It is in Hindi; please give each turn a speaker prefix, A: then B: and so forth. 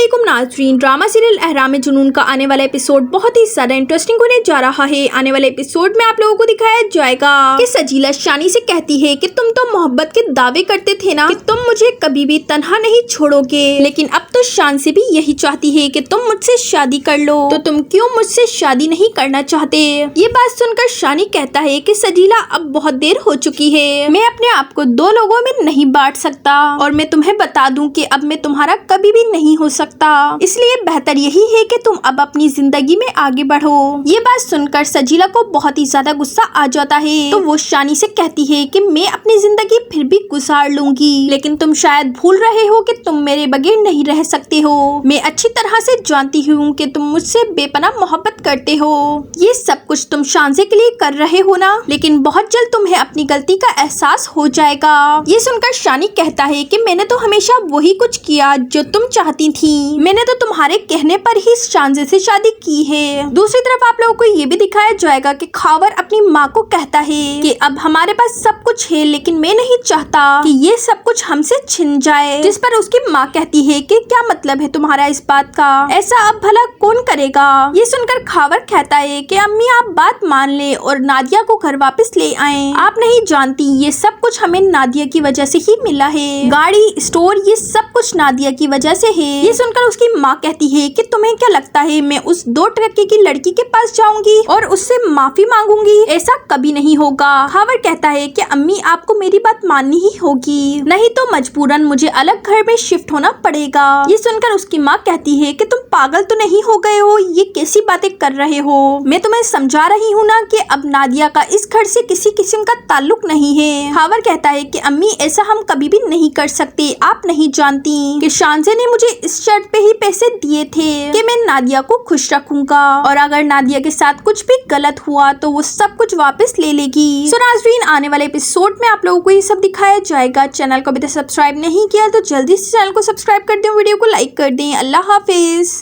A: अस्सलामुअलैकुम नाज़रीन, ड्रामा सीरियल अहराम जुनून का आने वाला एपिसोड बहुत ही ज्यादा इंटरेस्टिंग होने जा रहा है। आने वाले एपिसोड में आप लोगों को दिखाया जाएगा कि सजीला शानी से कहती है कि तुम तो मोहब्बत के दावे करते थे ना कि तुम मुझे कभी भी तन्हा नहीं छोड़ोगे, लेकिन अब तो शान से भी यही चाहती है कि तुम मुझसे शादी कर लो, तो तुम क्यों मुझसे शादी नहीं करना चाहते। ये बात सुनकर शानी कहता है कि सजीला अब बहुत देर हो चुकी है, मैं अपने आप को दो लोगों में नहीं बांट सकता और मैं तुम्हें बता दूं कि अब मैं तुम्हारा कभी भी नहीं हो सकता, इसलिए बेहतर यही है कि तुम अब अपनी जिंदगी में आगे बढ़ो। ये बात सुनकर सजीला को बहुत ही ज्यादा गुस्सा आ जाता है, तो वो शानी से कहती है कि मैं अपनी जिंदगी फिर भी गुजार लूंगी, लेकिन तुम शायद भूल रहे हो कि तुम मेरे बगैर नहीं रह सकते हो। मैं अच्छी तरह से जानती हूँ कि तुम मुझसे बेपनाह मोहब्बत करते हो। ये सब कुछ तुम शानजे के लिए कर रहे हो ना, लेकिन बहुत जल्द तुम्हें अपनी गलती का एहसास हो जाएगा। ये सुनकर शानी कहता है कि मैंने तो हमेशा वही कुछ किया जो तुम चाहती थी, मैंने तो तुम्हारे कहने पर ही शानजे से शादी की है। दूसरी तरफ आप लोगों को ये भी दिखाया जाएगा कि खावर अपनी माँ को कहता है कि अब हमारे पास सब कुछ है, लेकिन मैं नहीं चाहता कि ये सब कुछ हमसे छिन जाए। जिस पर उसकी माँ कहती है कि क्या मतलब है तुम्हारा इस बात का, ऐसा अब भला कौन करेगा। ये सुनकर खावर कहता है कि अम्मी आप बात मान ले और नादिया को घर वापस ले आए। आप नहीं जानती ये सब कुछ हमें नादिया की वजह से ही मिला है, गाड़ी स्टोर ये सब कुछ नादिया की वजह से है। ये सुनकर उसकी माँ कहती है कि तुम्हें क्या लगता है मैं उस 2 टके की लड़की के पास जाऊंगी और उससे माफी मांगूंगी, ऐसा कभी नहीं होगा। खावर कहता है कि अम्मी आपको मेरी बात माननी ही होगी, नहीं तो मजबूरन मुझे अलग घर में शिफ्ट होना पड़ेगा। ये सुनकर उसकी माँ कहती है कि तुम पागल तो नहीं हो गए हो, ये कैसी बातें कर रहे हो, मैं तुम्हें समझा रही हूँ ना कि अब नादिया का इस घर से किसी किस्म का ताल्लुक नहीं है। खावर कहता है कि अम्मी ऐसा हम कभी भी नहीं कर सकते, आप नहीं जानती कि शानजे ने मुझे इस शर्त पे ही पैसे दिए थे कि मैं नादिया को खुश रखूंगा और अगर नादिया के साथ कुछ भी गलत हुआ तो वो सब कुछ वापस ले लेगी। सो नाज़रीन, आने वाले एपिसोड में आप लोगों को ये सब दिखाया जाएगा। चैनल को अभी तक सब्सक्राइब नहीं किया तो जल्दी से चैनल को सब्सक्राइब कर दें, वीडियो को लाइक कर दें। अल्लाह हाफिज।